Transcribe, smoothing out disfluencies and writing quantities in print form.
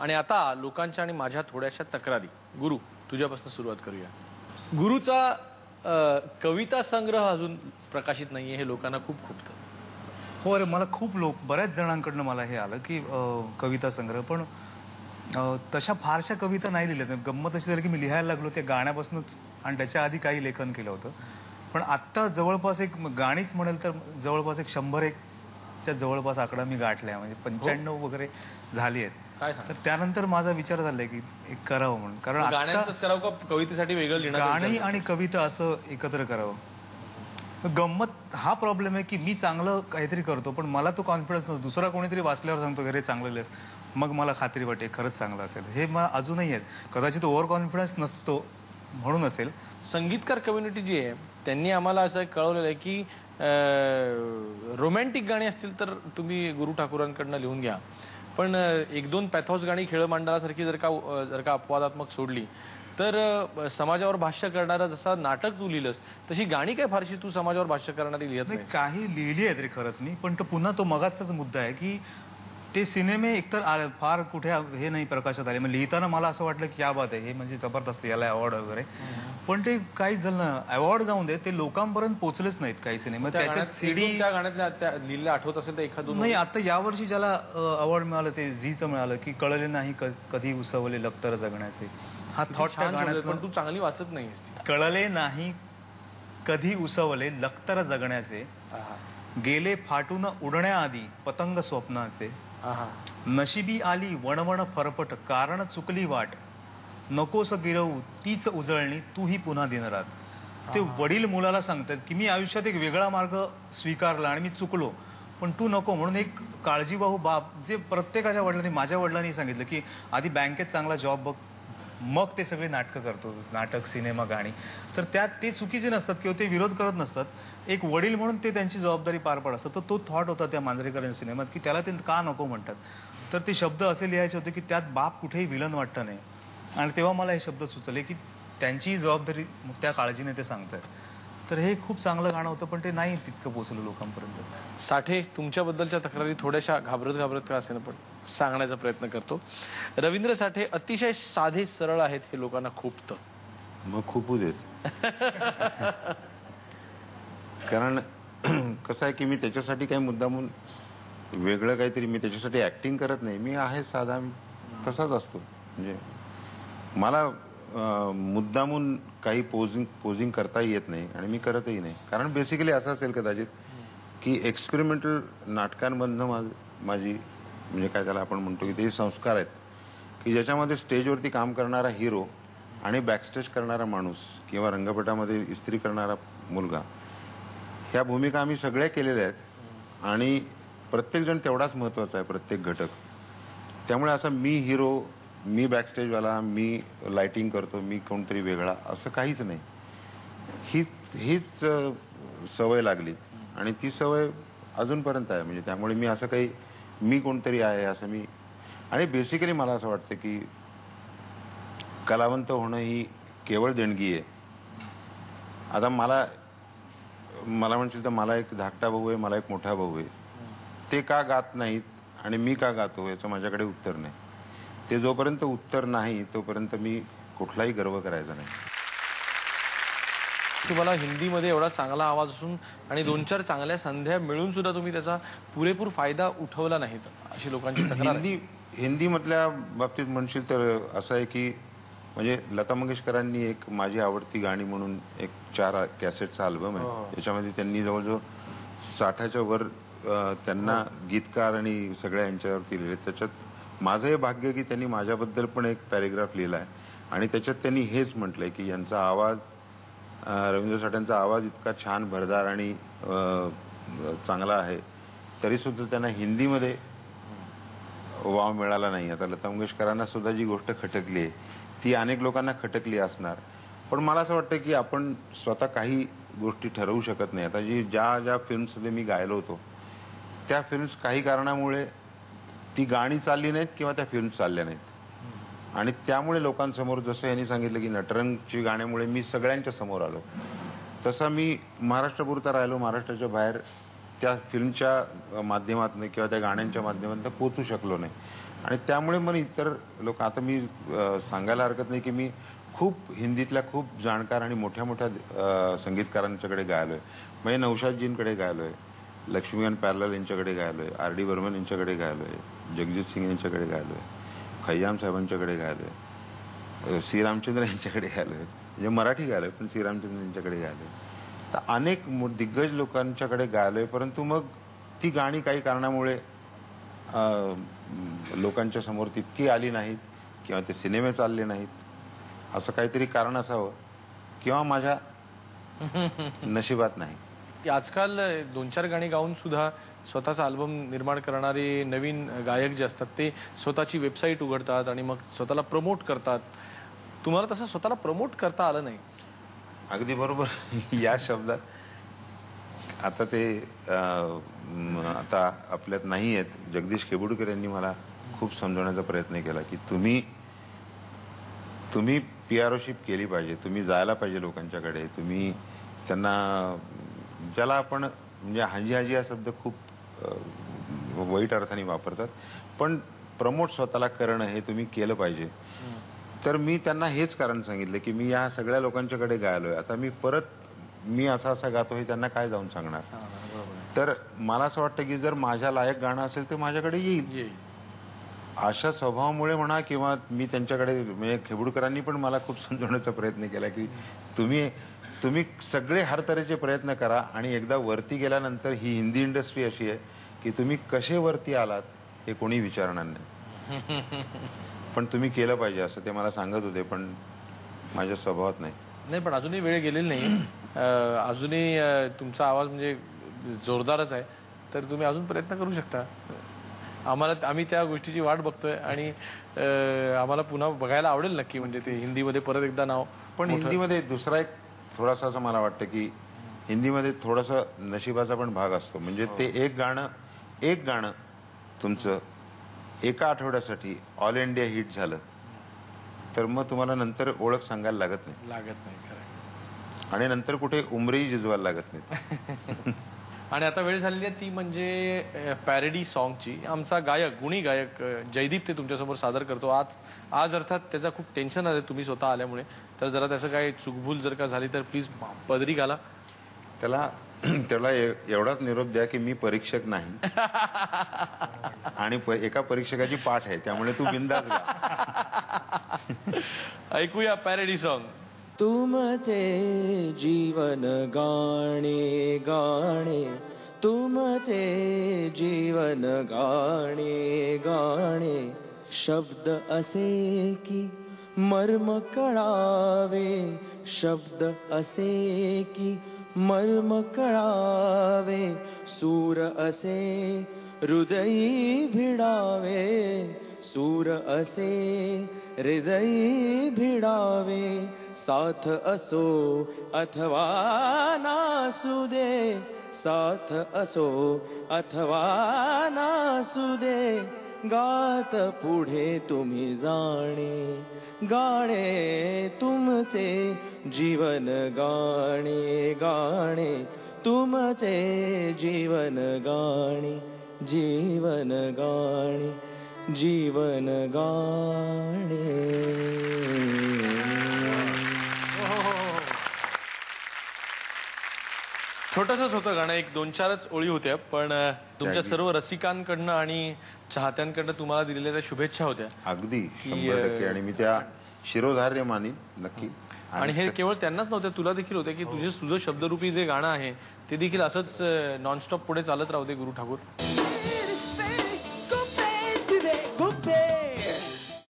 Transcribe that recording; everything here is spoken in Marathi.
आणि आता लोकांच्या आणि माझ्या थोड्याशा तक्रारी. गुरु, तुझ्यापासून सुरुवात करूया. गुरुचा कविता संग्रह अजून प्रकाशित नाहीये, हे लोकांना खूप खुपतं. हो, अरे मला खूप बऱ्याच जणांकडनं मला हे आलं की कविता संग्रह, पण तशा फारशा कविता नाही लिहिल्या. गंमत अशी झाली की मी लिहायला लागलो त्या गाण्यापासूनच, आणि त्याच्या आधी काही लेखन केलं होतं. पण आत्ता जवळपास एक गाणीच म्हणेल तर जवळपास एक 101च्या जवळपास आकडा मी गाठलाय, म्हणजे 95 वगैरे झाली आहेत. काय सांग? तर त्यानंतर माझा विचार झालाय की एक करावं म्हणून, कारण गाण्यांचंच करावं का कवितेसाठी वेगळं लिहिणं? गाणी आणि कविता असं एकत्र करावं. गंमत हा प्रॉब्लेम आहे की मी चांगलं काहीतरी करतो, पण मला तो कॉन्फिडन्स नसतो. दुसरा कोणीतरी वाचल्यावर सांगतो अरे चांगलं लिहिलंस, मग मला खात्री वाटते खरंच चांगलं असेल. हे मला अजूनही आहे. कदाचित ओव्हर कॉन्फिडन्स नसतो म्हणून असेल. संगीतकार कम्युनिटी जी आहे त्यांनी आम्हाला असं कळवलेलं आहे की रोमॅन्टिक गाणी असतील तर तुम्ही गुरु ठाकूरांकडनं लिहून घ्या, पण 1-2 पॅथॉस गाणी खेळ मांडणाऱ्यासारखी जर का अपवादात्मक सोडली तर समाजावर भाष्य करणारा जसा नाटक तू लिहिलंस तशी गाणी काय फारशी तू समाजावर भाष्य करणारी लिहित नाही. काही लिहिली आहेत रे खरंच मी, पण तो पुन्हा तो मगाचाच मुद्दा आहे की ते सिनेमे एकतर फार कुठे हे नाही प्रकाशात आले. मग लिहिताना मला असं वाटलं की या बात आहे, हे म्हणजे जबरदस्त, याला अवॉर्ड वगैरे. पण ते काही झालं, अवॉर्ड जाऊन दे, ते लोकांपर्यंत पोहोचलेच नाहीत काही सिनेमे. त्याच्या सीडी त्या गाण्यातल्या लिहिलेल्या आठवत असेल तर एखादं नाही. आता यावर्षी ज्याला अवॉर्ड मिळालं ते झीचं मिळालं की कळले नाही कधी उसवले लखतर जगण्याचे. हा थॉट त्या गाण्यात, पण तू चांगली वाचत नाहीस. कळले नाही कधी उसवले लखतर जगण्याचे, गेले फाटून उडण्याआधी पतंग स्वप्नाचे, नशिबी आली वणवण फरफट कारण चुकली वाट, नकोस गिरवू तीच उजळणी तूही पुन्हा दिनरात. ते वडील मुलाला सांगतात की मी आयुष्यात एक वेगळा मार्ग स्वीकारला आणि मी चुकलो, पण तू नको. म्हणून एक काळजीवाहू बाप, जे प्रत्येकाच्या वडिलांनी, माझ्या वडिलांनी सांगितलं की आधी बँकेत चांगला जॉब बघ, मग ते सगळे नाटकं करतो, नाटक, सिनेमा, गाणी. तर त्यात ते चुकीचे नसतात किंवा ते विरोध करत नसतात. एक वडील म्हणून ते त्यांची जबाबदारी पार पाडत असतात. तर तो थॉट होता त्या मांजरेकरांच्या सिनेमात की त्याला ते का नको म्हणतात. तर ते शब्द असे लिहायचे होते की त्यात बाप कुठेही विलन वाटतं नाही. आणि तेव्हा मला हे शब्द सुचले की त्यांची जबाबदारी त्या काळजीने ते सांगतात. तर हे खूप चांगलं गाणं होतं, पण ते नाही तितकं पोहोचलं लोकांपर्यंत. साठे, तुमच्याबद्दलच्या तक्रारी थोड्याशा घाबरत का असेल पण सांगण्याचा प्रयत्न करतो. रवींद्र साठे अतिशय साधे सरळ आहेत, हे लोकांना खूपतं. मग खूपू देत. कारण कसं आहे की मी त्याच्यासाठी काही मुद्दामून वेगळं काहीतरी, मी त्याच्यासाठी ऍक्टिंग करत नाही. मी आहे साधा, तसाच असतो. म्हणजे मला मुद्दामून काही पोजिंग करता येत नाही आणि मी करतही नाही. कारण बेसिकली असं असेल कदाचित की एक्सपेरिमेंटल नाटकांमधनं माझी म्हणजे काय त्याला आपण म्हणतो की ते संस्कार आहेत की ज्याच्यामध्ये स्टेजवरती काम करणारा हिरो आणि बॅकस्टेज करणारा माणूस किंवा रंगपटामध्ये इस्त्री करणारा मुलगा, ह्या भूमिका आम्ही सगळ्या केलेल्या आहेत आणि प्रत्येकजण तेवढाच महत्वाचा आहे, प्रत्येक घटक. त्यामुळे असं मी हिरो, मी बॅकस्टेजवाला, मी लाइटिंग करतो, मी कोणतरी वेगळा, असं काहीच नाही. हीच सवय लागली आणि ती सवय अजूनपर्यंत आहे. म्हणजे त्यामुळे मी असं काही मी कोणतरी आहे असं मी, आणि बेसिकली मला असं वाटतं की कलावंत होणं ही केवळ देणगी आहे. आता मला म्हणशील तर मला एक धाकटा भाऊ आहे, मला एक मोठा भाऊ आहे. ते का गात नाहीत आणि मी का गातो याचं माझ्याकडे उत्तर नाही. ते जोपर्यंत उत्तर नाही तोपर्यंत मी कुठलाही गर्व करायचा नाही. तुम्हाला हिंदीमध्ये एवढा चांगला आवाज असून आणि 2-4 चांगल्या संध्या मिळून सुद्धा तुम्ही त्याचा पुरेपूर फायदा उठवला नाहीत, अशी लोकांची तक्रार आहे. हिंदीमधल्या बाबतीत म्हणशील तर असं आहे की म्हणजे लता मंगेशकरांनी एक माझी आवडती गाणी म्हणून एक 4 कॅसेटचा अल्बम आहे. त्याच्यामध्ये त्यांनी जवळजवळ 60च्या वर त्यांना गीतकार आणि सगळ्या यांच्यावरती लिहिले. त्याच्यात माझं हे भाग्य की त्यांनी माझ्याबद्दल पण एक पॅरेग्राफ लिहिलाय आणि त्याच्यात त्यांनी हेच म्हटलंय की यांचा आवाज, रवींद्र साठेंचा आवाज इतका छान भरदार आणि चांगला आहे, तरी सुद्धा त्यांना हिंदीमध्ये वाव मिळाला नाही. आता लता मंगेशकरांना सुद्धा जी गोष्ट खटकली आहे ती अनेक लोकांना खटकली असणार, पण मला असं वाटतं की आपण स्वतः काही गोष्टी ठरवू शकत नाही. आता ज्या फिल्म्समध्ये मी गायलो होतो त्या फिल्म्स काही कारणामुळे ती गाणी चालली नाहीत किंवा त्या फिल्म्स चालल्या नाहीत आणि त्यामुळे लोकांसमोर, जसं यांनी सांगितलं की नटरंगची गाण्यामुळे मी सगळ्यांच्या समोर आलो, तसा मी महाराष्ट्रापुरता राहिलो, महाराष्ट्राच्या बाहेर त्या फिल्मच्या माध्यमातून किंवा त्या गाण्यांच्या माध्यमातून पोचू शकलो नाही. आणि त्यामुळे मग इतर लोक, आता मी सांगायला हरकत नाही की मी खूप हिंदीतल्या खूप जाणकार आणि मोठ्या मोठ्या संगीतकारांच्याकडे गायलोय. म्हणजे नौशादजींकडे गायलोय, लक्ष्मीकांत प्यारलाल यांच्याकडे गायलोय, R.D. बर्मन यांच्याकडे गायलोय, जगजीत सिंग यांच्याकडे गायलोय, खय्याम साहेबांच्याकडे गायलोय, श्री रामचंद्र यांच्याकडे गायलोय. म्हणजे मराठी गायलोय पण श्री रामचंद्र यांच्याकडे गायलोय. तर अनेक दिग्गज लोकांच्याकडे गायलोय. परंतु मग ती गाणी काही कारणामुळे लोकांच्या समोर तितकी आली नाहीत किंवा ते सिनेमे चालले नाहीत. असं काहीतरी कारण असावं किंवा माझ्या नशिबात नाही. आजकाल 2-4 गाणी गाऊन सुद्धा स्वतःचा अल्बम निर्माण करणारे नवीन गायक जे असतात ते स्वतःची वेबसाईट उघडतात आणि मग स्वतःला प्रमोट करतात. तुम्हाला तसं स्वतःला प्रमोट करता आलं नाही. अगदी बरोबर. या शब्दात आता ते आता आपल्यात नाही आहेत. जगदीश केबुडकर यांनी मला खूप समजवण्याचा प्रयत्न केला की तुम्ही PROशिप केली पाहिजे, तुम्ही जायला पाहिजे लोकांच्याकडे, तुम्ही त्यांना, ज्याला आपण म्हणजे हाजी हाजी हा शब्द खूप वाईट अर्थाने वापरतात, पण प्रमोट स्वतःला करणं हे तुम्ही केलं पाहिजे. तर मी त्यांना हेच कारण सांगितलं की मी या सगळ्या लोकांच्याकडे गायलोय, आता मी असा गातो हे त्यांना काय जाऊन सांगणार. तर मला असं वाटतं की जर माझ्या लायक गाणं असेल तर माझ्याकडे येईल. अशा स्वभावामुळे म्हणा किंवा मी त्यांच्याकडे, म्हणजे खेबुडकरांनी पण मला खूप समजवण्याचा प्रयत्न केला की तुम्ही सगळे हर तऱ्हेचे प्रयत्न करा आणि एकदा वरती गेल्यानंतर ही हिंदी इंडस्ट्री अशी आहे की तुम्ही कसे वरती आलात हे कोणी विचारणार नाही, पण तुम्ही केलं पाहिजे असं ते मला सांगत होते. पण माझ्या स्वभावात नाही. पण अजूनही वेळ गेलेली नाही. अजूनही तुमचा आवाज म्हणजे जोरदारच आहे. तर तुम्ही अजून प्रयत्न करू शकता. आम्ही त्या गोष्टीची वाट बघतोय आणि आम्हाला पुन्हा बघायला आवडेल नक्की. म्हणजे ते हिंदीमध्ये परत एकदा नाव. पण हिंदीमध्ये दुसरा एक थोडासा असं मला वाटतं की हिंदीमध्ये थोडासा नशिबाचा पण भाग असतो. म्हणजे ते एक गाणं तुमचं एका आठवड्यासाठी ऑल इंडिया हिट झालं तर मग तुम्हाला नंतर ओळख सांगायला लागत नाही. खरं. आणि नंतर कुठे उमरेही जिजवायला लागत नाही. आणि आता वेळ झालेली आहे ती म्हणजे पॅरडी सॉंगची. आमचा गुणी गायक जयदीप ते तुमच्यासमोर सादर करतो. आज अर्थात त्याचा खूप टेन्शन आलं तुम्ही स्वतः आल्यामुळे. तर जरा त्याचं काही चुकभूल जर का झाली तर प्लीज पदरी घाला. त्याला एवढाच निरोप द्या की मी परीक्षक नाही आणि एका परीक्षकाची पाठ आहे, त्यामुळे तू बिंदास गा. ऐकूया पॅरडी सॉंग. तुमचे जीवन गाणे गाणे, तुमचे जीवन गाणे गाणे, शब्द असे की मर्म कळावे, शब्द असे की मर्म कळावे, सूर असे हृदयी भिडावे, सूर असे हृदयी भिडावे, साथ असो अथवा नासू दे, साथ असो अथवा नासू दे, गात पुढे तुम्ही जाणे, गाणे तुमचे जीवन गाणे गाणे, तुमचे जीवन गाणे, जीवन गाणे, जीवन गाणे. छोटंसंच होतं गाणं, एक 2-4च ओळी होत्या, पण तुमच्या सर्व रसिकांकडनं आणि चाहत्यांकडनं तुम्हाला दिलेल्या त्या शुभेच्छा होत्या. अगदी 100%. आणि मी त्या शिरोधार्य मानीन नक्की. आणि हे केवळ त्यांनाच नव्हते, तुला देखील होते की तुझं शब्दरूपी जे गाणं आहे ते देखील असंच नॉनस्टॉप पुढे चालत राहू दे गुरु ठाकूर.